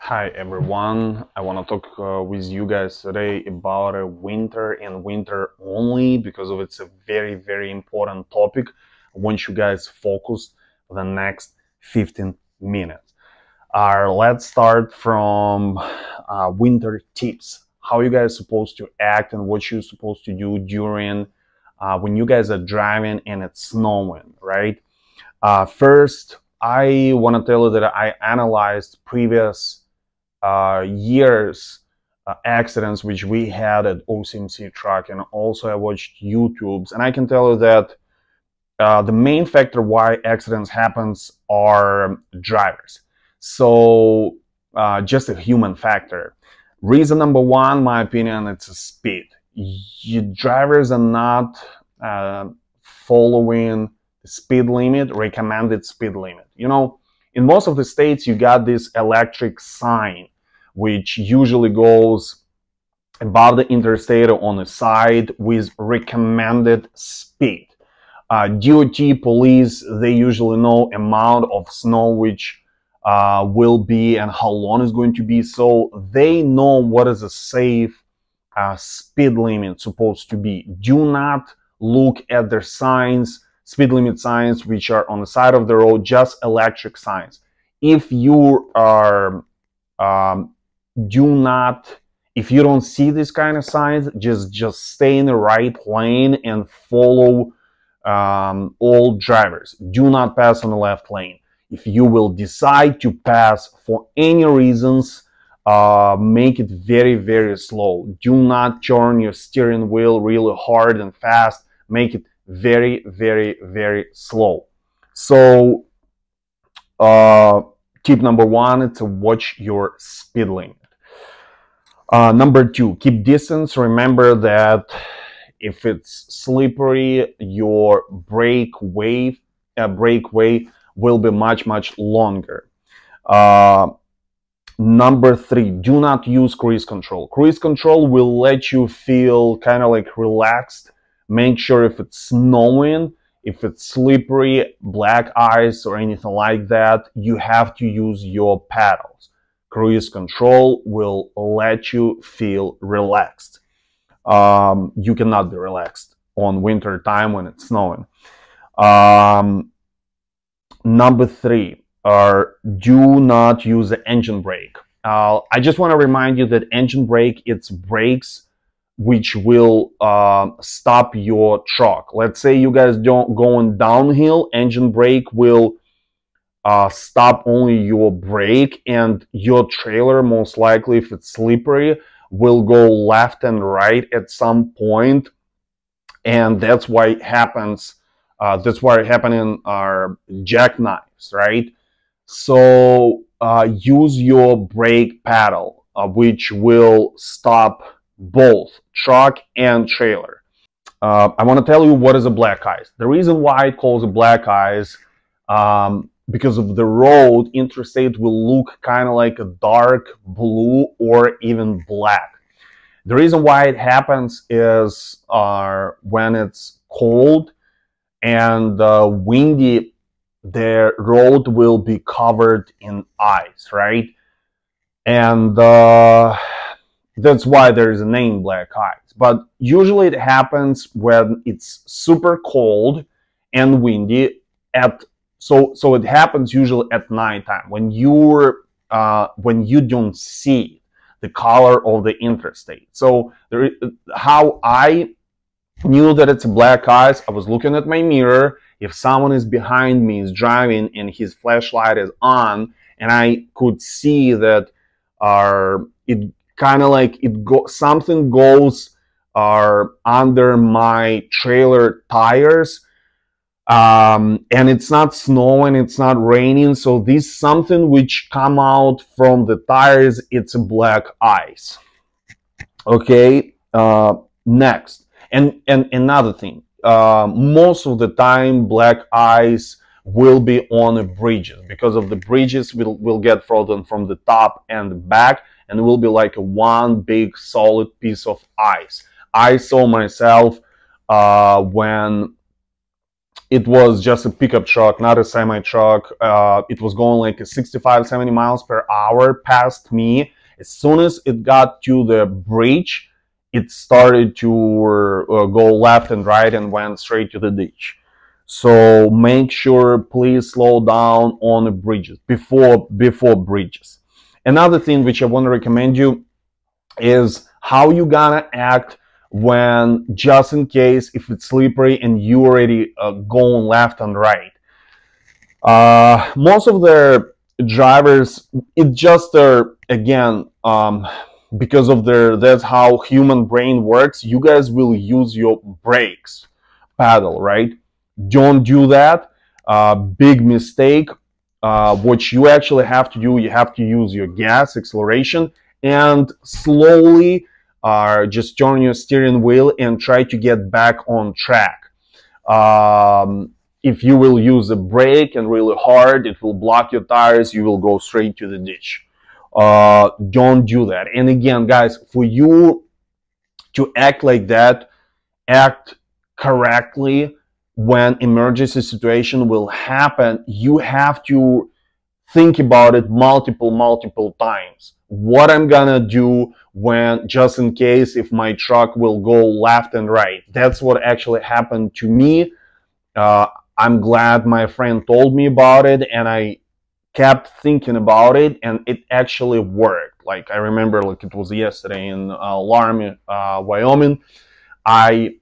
Hi everyone, I want to talk with you guys today about winter and winter only because of it's a very important topic. I want you guys focused for the next 15 minutes. Let's start from winter tips. How you guys supposed to act and what you're supposed to do during when you guys are driving and it's snowing, right? First, I want to tell you that I analyzed previous years accidents which we had at ocmctrucking, and also I watched YouTubes, and I can tell you that the main factor why accidents happens are drivers. So just a human factor. Reason number one, my opinion, it's a speed. You drivers are not following the speed limit, recommended speed limit. You know, in most of the states, you got this electric sign which usually goes above the interstate or on the side with recommended speed. DOT police, they usually know amount of snow which will be and how long it's going to be, so they know what is a safe speed limit supposed to be. Do not look at their signs, speed limit signs which are on the side of the road, just electric signs. If you are if you don't see this kind of signs, just stay in the right lane and follow all drivers. Do not pass on the left lane. If you will decide to pass for any reasons, make it very slow. Do not turn your steering wheel really hard and fast. Make it very slow. So tip number one is to watch your speed limit. Number two, keep distance. Remember that if it's slippery, your brake way will be much longer. Number three, do not use cruise control. Cruise control will let you feel kind of like relaxed. Make sure if it's snowing, if it's slippery, black ice or anything like that, you have to use your paddles. Cruise control will let you feel relaxed. You cannot be relaxed on winter time when it's snowing. Number three, do not use the engine brake. I just want to remind you that engine brake, it's brakes which will stop your truck. Let's say you guys don't going downhill, engine brake will stop only your brake, and your trailer, most likely if it's slippery, will go left and right at some point, and that's why it happens. That's why it happens in our jackknives, right? So use your brake paddle, which will stop both truck and trailer. I want to tell you what is a black ice. The reason why it calls a black ice, because of the road, interstate will look kind of like a dark blue or even black. The reason why it happens is when it's cold and windy, the road will be covered in ice, right? And that's why there is a name black ice. But usually it happens when it's super cold and windy. So it happens usually at nighttime when you don't see the color of the interstate. So how I knew that it's a black ice, I was looking at my mirror. If someone is behind me, is driving, and his flashlight is on, and I could see that it kind of like something goes under my trailer tires. And it's not snowing, it's not raining, so this something which come out from the tires, it's a black ice. Okay, next, and another thing, most of the time black ice will be on the bridges, because of the bridges will get frozen from the top and the back, and it will be like one big solid piece of ice. I saw myself when it was just a pickup truck, not a semi truck. It was going like 65, 70 miles per hour past me. As soon as it got to the bridge, it started to go left and right and went straight to the ditch. So make sure, please slow down on the bridges, before bridges. Another thing which I want to recommend you is how you gonna act when, just in case, if it's slippery and you already going left and right. Most of the drivers, it just again, because of that's how human brain works. You guys will use your brakes paddle, right? Don't do that. Big mistake. What you actually have to do, you have to use your gas, acceleration, and slowly just turn your steering wheel and try to get back on track. If you will use a brake and really hard, it will block your tires. You will go straight to the ditch. Don't do that. And again, guys, for you to act like that, act correctly. When emergency situation will happen, you have to think about it multiple times. What I'm gonna do when, just in case, if my truck will go left and right. That's what actually happened to me. I'm glad my friend told me about it, and I kept thinking about it, and it actually worked. Like, I remember, like it was yesterday in Laramie, Wyoming. I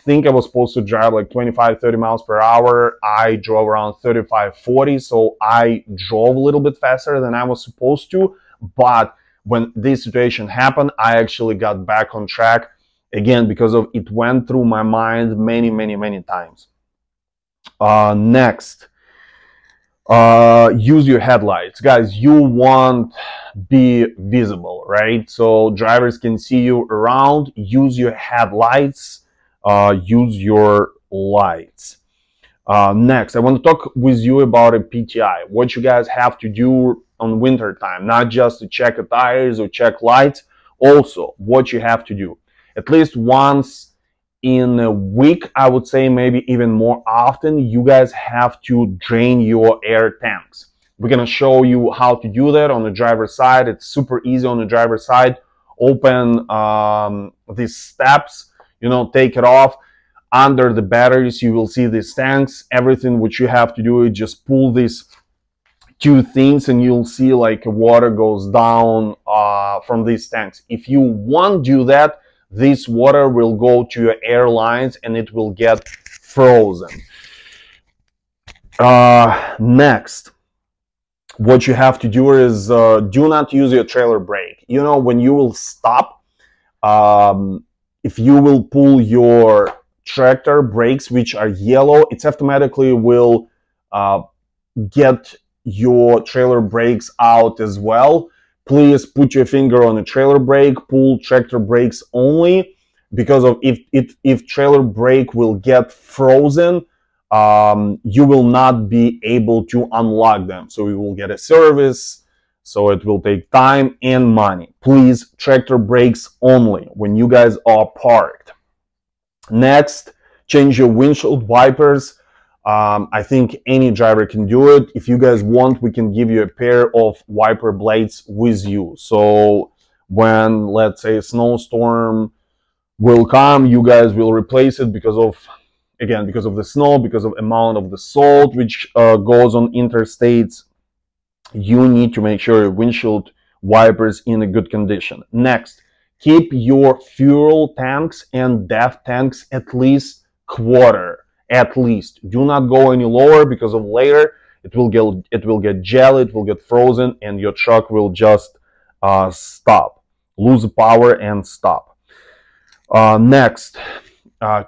think I was supposed to drive like 25-30 miles per hour. I drove around 35-40, so I drove a little bit faster than I was supposed to. But when this situation happened, I actually got back on track again, because of it went through my mind many times. Next, use your headlights, guys. You want be visible, right? So drivers can see you around. Use your headlights. Use your lights. Next, I want to talk with you about a PTI. What you guys have to do on winter time, not just to check the tires or check lights. Also, what you have to do at least once in a week, I would say maybe even more often, you guys have to drain your air tanks. We're gonna show you how to do that on the driver's side. It's super easy on the driver's side. Open these steps, you know, take it off. Under the batteries, you will see these tanks. Everything which you have to do is just pull these two things, and you'll see like water goes down from these tanks. If you won't do that, this water will go to your air lines and it will get frozen. Next, what you have to do is do not use your trailer brake. You know, when you will stop, if you will pull your tractor brakes, which are yellow, it automatically will get your trailer brakes out as well. Please put your finger on the trailer brake, pull tractor brakes only, because of if trailer brake will get frozen, you will not be able to unlock them. So you will get a service, so it will take time and money. Please, tractor brakes only when you guys are parked. Next, change your windshield wipers. I think any driver can do it. If you guys want, we can give you a pair of wiper blades with you. So when, let's say, a snowstorm will come, you guys will replace it because of, again, because of the snow, because of amount of the salt which goes on interstates. You need to make sure your windshield wipers in a good condition. Next, keep your fuel tanks and DEF tanks at least quarter. At least. Do not go any lower, because of later it will get jelly, it will get frozen, and your truck will just stop, lose power and stop. Next,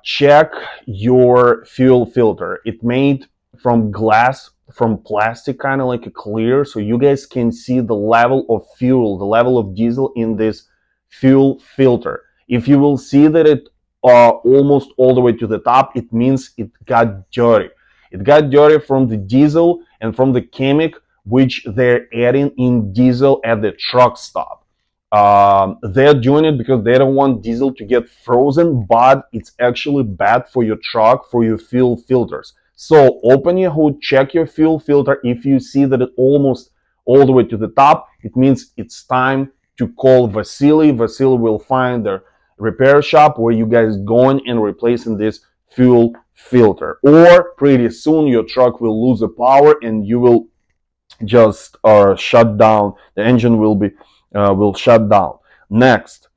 check your fuel filter. It made from glass, from plastic, kind of like a clear, so you guys can see the level of fuel, the level of diesel in this fuel filter. If you will see that it almost all the way to the top, it means it got dirty. It got dirty from the diesel and from the chemical which they're adding in diesel at the truck stop. They're doing it because they don't want diesel to get frozen, but it's actually bad for your truck, for your fuel filters. So open your hood, check your fuel filter. If you see that it's almost all the way to the top, it means it's time to call Vasily. Vasily will find the repair shop where you guys going and replacing this fuel filter. Or pretty soon your truck will lose the power and you will just shut down. The engine will shut down. Next,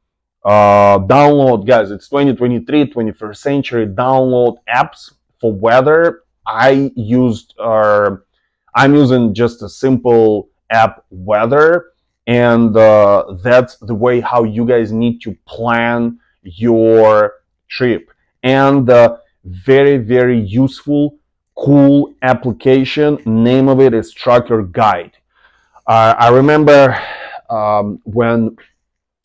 download, guys. It's 2023, 21st century. Download apps for weather. I'm using just a simple app, Weather, and that's the way how you guys need to plan your trip. And very, very useful, cool application. Name of it is Trucker Guide. I remember when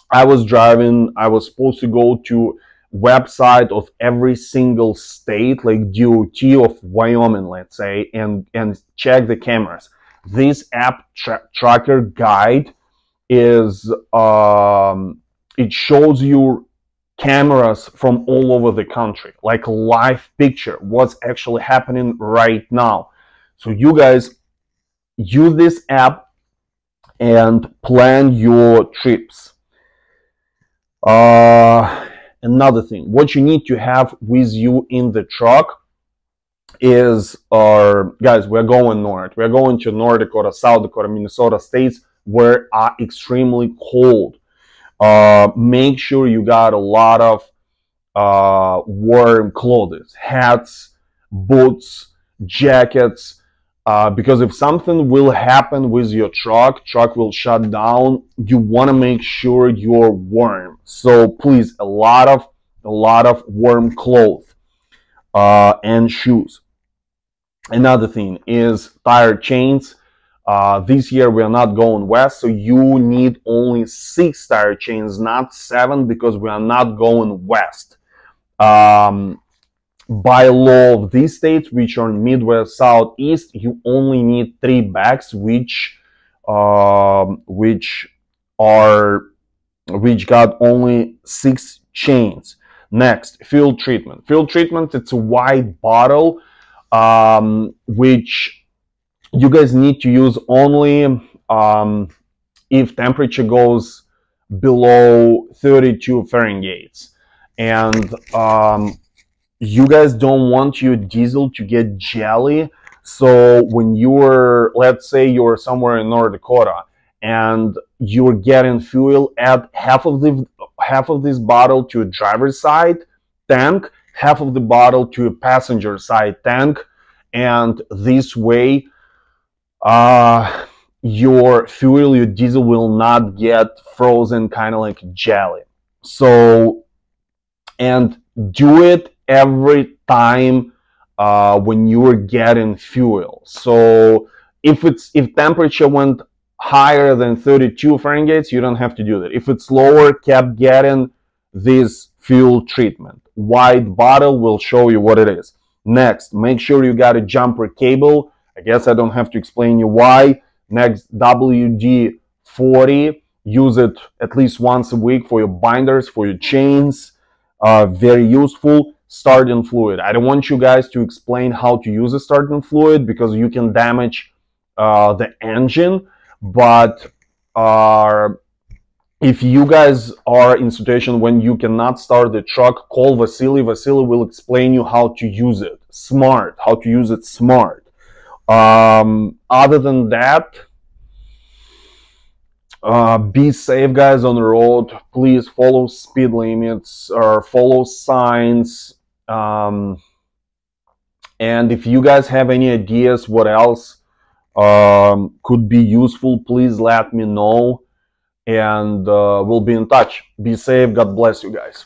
I was driving, I was supposed to go to website of every single state, like DOT of Wyoming, let's say, and check the cameras. This app, Trucker Guide, is it shows you cameras from all over the country, like a live picture, what's actually happening right now. So you guys use this app and plan your trips. Another thing, what you need to have with you in the truck is, guys, we're going north. We're going to North Dakota, South Dakota, Minnesota states where are extremely cold. Make sure you got a lot of warm clothes, hats, boots, jackets, because if something will happen with your truck will shut down, you want to make sure you're warm. So please, a lot of warm clothes and shoes. Another thing is tire chains. This year we are not going west, so you need only 6 tire chains, not 7, because we are not going west. By law of these states, which are Midwest, Southeast, you only need 3 bags, which got only 6 chains. Next, fuel treatment. Fuel treatment, it's a white bottle, which you guys need to use only if temperature goes below 32 Fahrenheit. And you guys don't want your diesel to get jelly. So when you're, let's say you're somewhere in North Dakota and you're getting fuel, add half of this bottle to a driver's side tank, half of the bottle to a passenger side tank, and this way your fuel, your diesel will not get frozen kind of like jelly. So, and do it every time when you are getting fuel. So if temperature went higher than 32 Fahrenheit, you don't have to do that. If it's lower, keep getting this fuel treatment. White bottle will show you what it is. Next, make sure you got a jumper cable. I guess I don't have to explain you why. Next, WD-40. Use it at least once a week for your binders, for your chains. Very useful. Starting fluid. I don't want you guys to explain how to use a starting fluid because you can damage the engine. But if you guys are in a situation when you cannot start the truck, call Vasily. Vasily will explain you how to use it smart, how to use it smart. Other than that, be safe, guys, on the road. Please follow speed limits or follow signs. And if you guys have any ideas what else could be useful, please let me know, and we'll be in touch. Be safe. God bless you guys.